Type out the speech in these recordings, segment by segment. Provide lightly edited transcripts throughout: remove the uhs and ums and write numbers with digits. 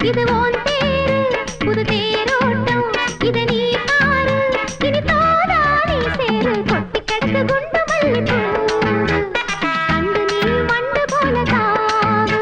இது ஓன் தேரு புது தேரோட்டம் இத நீ பாரு இனி தோதா நீ சேரு கொட்டி கிடக்கு குண்டு மல்லிப்பூ கண்டு நீ வண்டு போல தாவு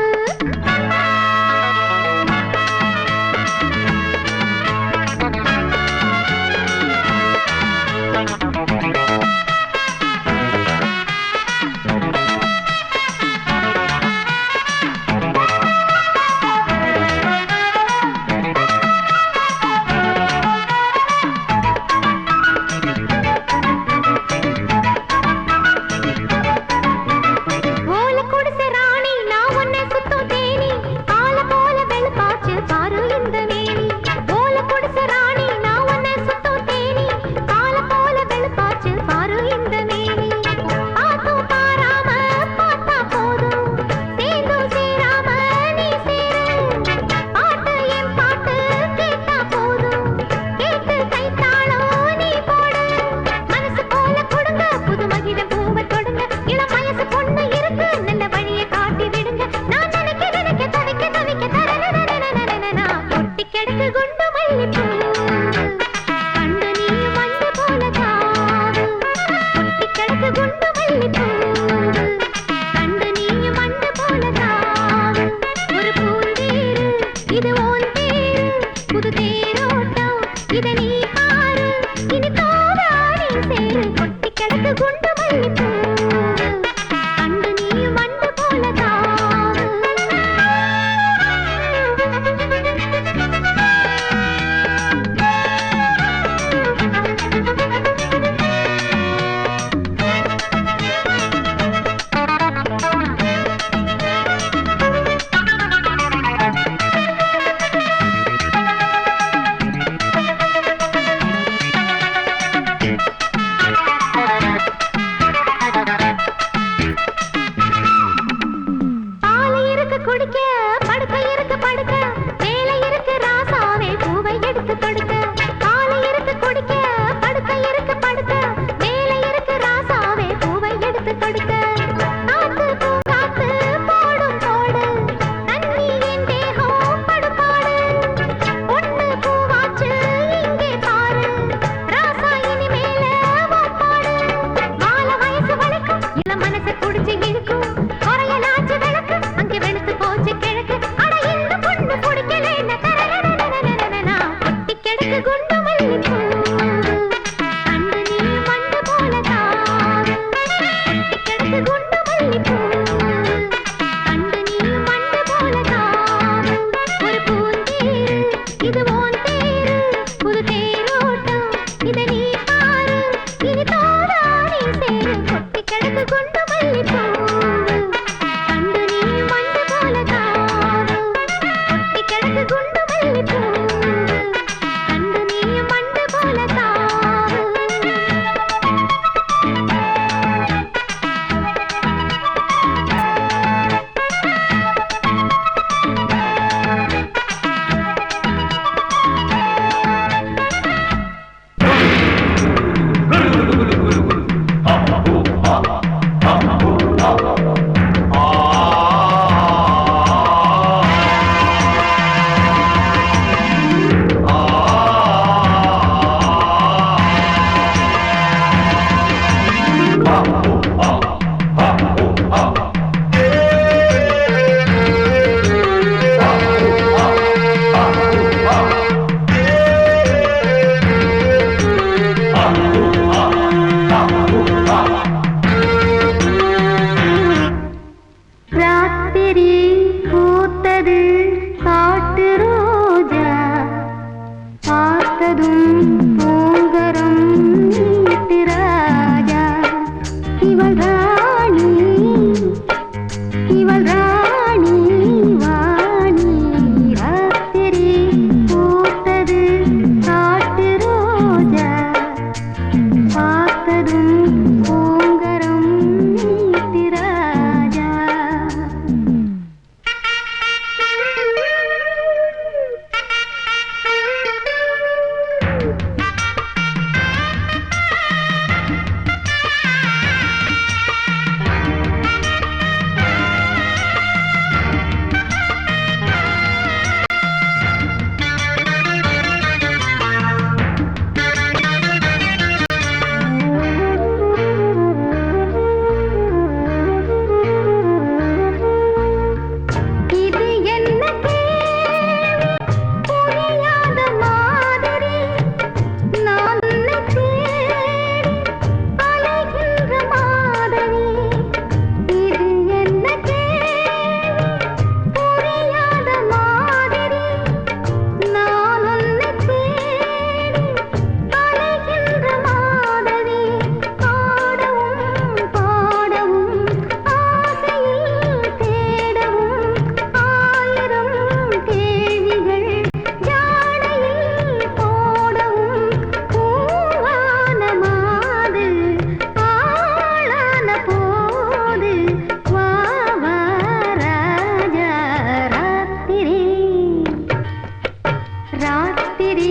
ராத்திரி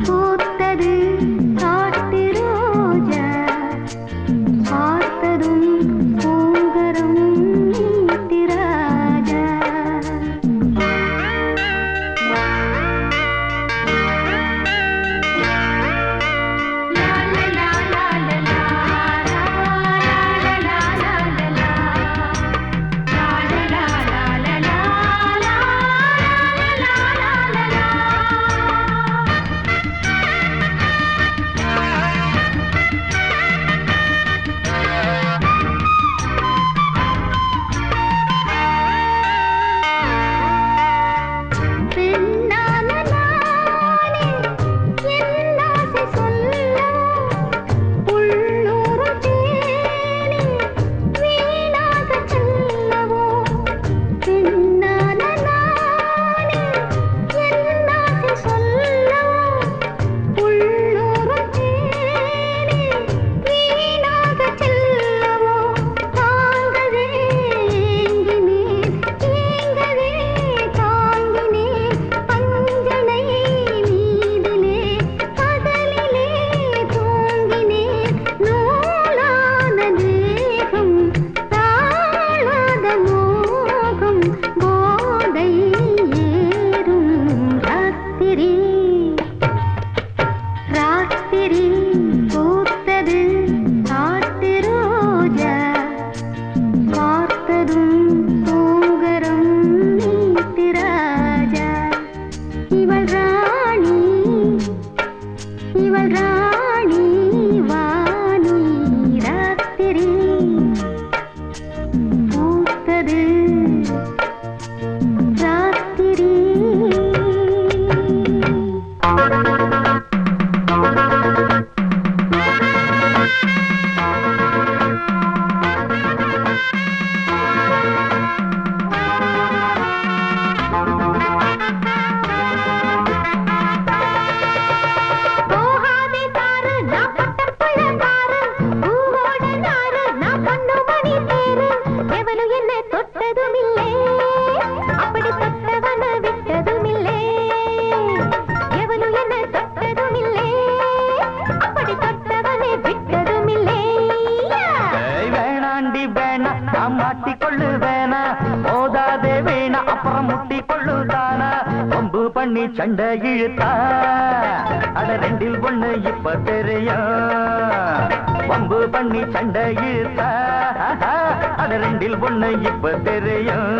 பூத்தது காட்டு ரோஜா பார்த்ததும் பூங்கரம் நீத்திராஜா சண்டை இழுத்தா அட ரெண்டில் ஒண்ணு இப்ப தெரியும் வம்பு பண்ணி சண்டை இழுத்தா அட ரெண்டில் ஒண்ணு இப்ப தெரியும்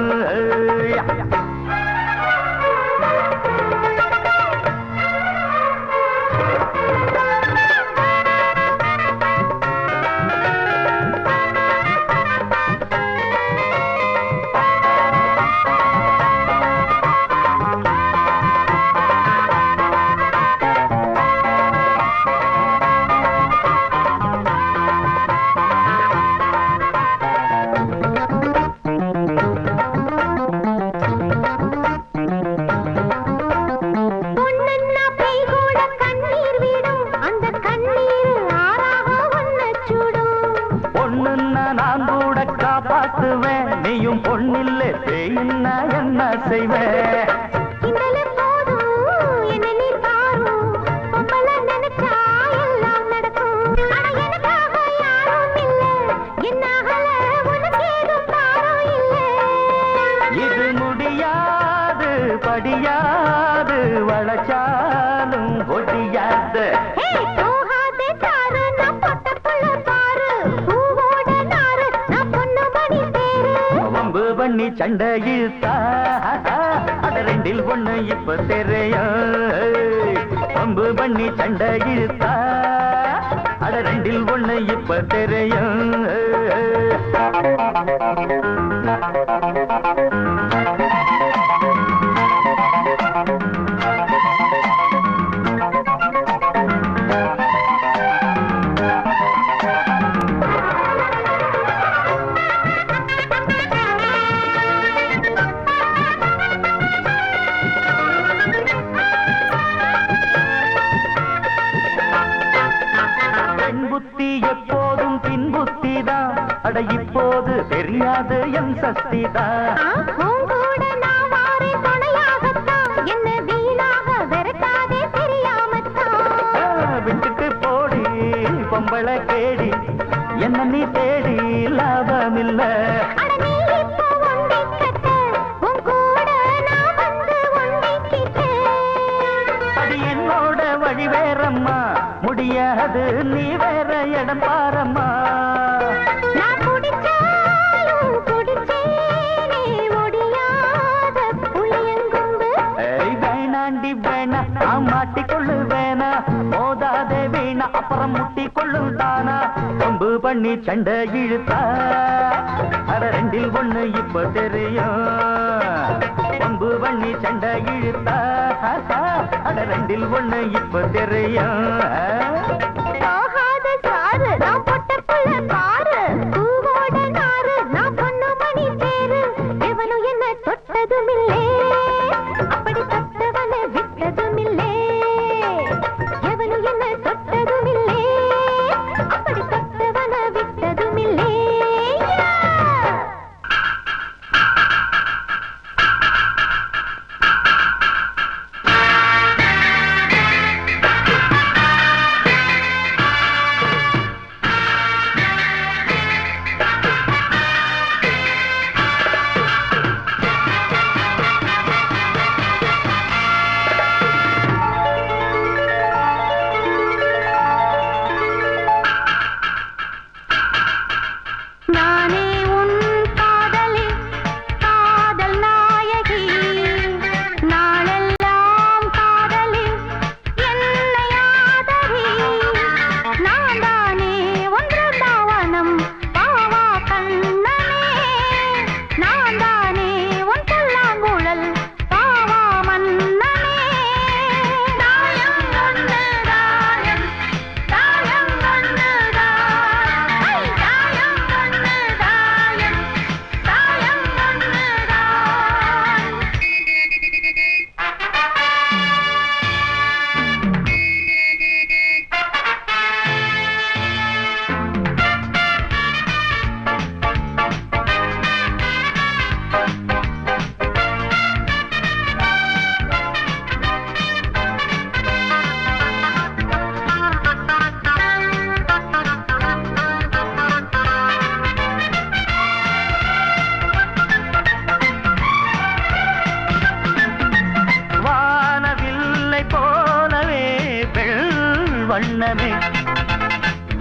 நீயும் பொண்ணில்ல பேயின்னா என்ன செய்வேன் இது முடியாது படியாது வளச்சாலும் ஒடியாது பண்ணி சண்டை இழுத்தா அட ரெண்டில் ஒண்ணு இப்ப தெரியும் பம்பு பண்ணி சண்டை இழுத்தா அட ரெண்டில் ஒண்ணு இப்ப தெரியும் அட இப்போது தெரியாது என் சக்திதான் என்ன வீணாக விரட்டாதே நீ தேடி லாபமில்ல. அட நீ இப்போ ஒண்டி கட்ட உன் கூட நான் வந்து ஒண்டிக்கிட்ட. அது என்னோட வழி வேறம்மா, முடியாது நீ வேற இடம் பாரம்மா. நான் குடிச்சாலும் குடிச்சேனே ஒடியாத புளியங்கொம்பு. ஏய் வேணாண்டி வேணா, நான் மாட்டிக்கொள்ளு வேணா, மோதாதே வீணா அப்புறம் முட்டி கொள்ளுதானா. கொம்பு பண்ணி சண்டை இழுத்தா அட ரெண்டில் ஒண்ணு இப்ப தெரியும். கொம்பு பண்ணி சண்டை இழுத்தா அட ரெண்டில் ஒண்ணு இப்ப தெரியும். போகாத சாரு நான் பொட்ட புள்ள பாரு, பூவோட நாரு நான் பொண்ணு மணி தேரு. எவனும் என்ன தொட்டதுமில்லே, அப்படி தொட்டவனை விட்டதுமில்லே. எவனும் என்ன தொட்டதுமில்லே, அப்படி தொட்டவனை விட்டதுமில்லே. நானே உன் காதலி, காதல் நாயகி, நாளெல்லாம் காதலி, என்னை ஆதரி. நான் தானே ஒன்று தாவனம் பாவா கண்ணனே, நான் தானே உன் புல்லாங்குழல் பாவா மன்னனே. தாயம் ஒன்று தாயம், தாயம் ஒன்று தாயம், தாயம் ஒன்று தாயம், தாயம் ஒன்று தாயம். வானவில்லை போலவே பெண் வண்ணமே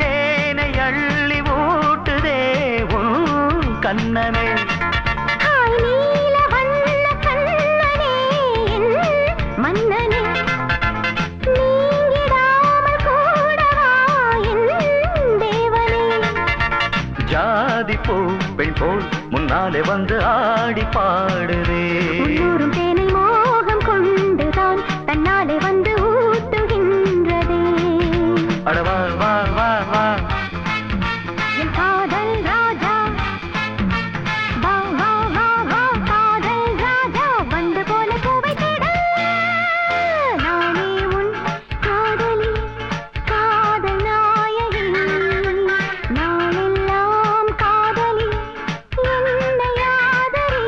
தேனை அள்ளி ஊட்டுதே உன் கண்ணமே. ஆய் நீல வண்ண கண்ணனே என் மன்னனே, நீங்கிடாமல் கூடவா என் தேவனே. ஜாதி பூ பெண் போல் முன்னாலே வந்து ஆடி பாடுதே. உள்ளூரும் தேனை மோகம் கொண்டுதான் தன்னாலே வந்து ஊட்டுகின்றதே. அட வா வா வா வா, என் காதல் ராஜா, வா வா வா வா காதல் ராஜா, வந்து போல பூவை தேட. நானே உன் காதலி, காதல் நாயகி, நாளெல்லாம் காதலி, என்னை ஆதரி.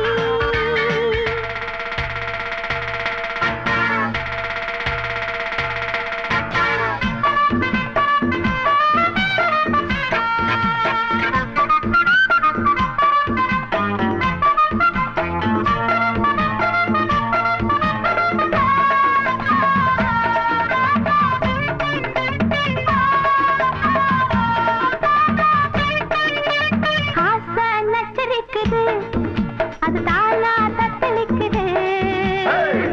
ஆசை நச்சரிக்குது, அது தானா தத்தளிக்குது.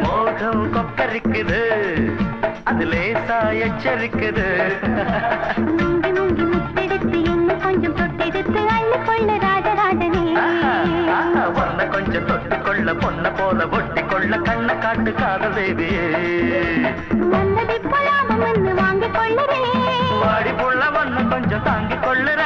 மோகம் கொக்கரிக்குது, அது லேசா எச்சரிக்குது. முங்கி முங்கி முத்தெடுத்து என்ன கொஞ்சம் தொட்டெடுத்து அள்ளி கொள்ள ராஜராஜனே. பொண்ண கொஞ்சம் தொட்டு கொள்ள பொண்ண போல ஒட்டி கொள்ள கண்ண காட்டு காதல் தேவியே. நல்லது போலாம வாங்கிக் கொள்ளுறேன். வாடி புள்ள ஒண்ணு கொஞ்சம் தாங்கிக் கொள்ளுற.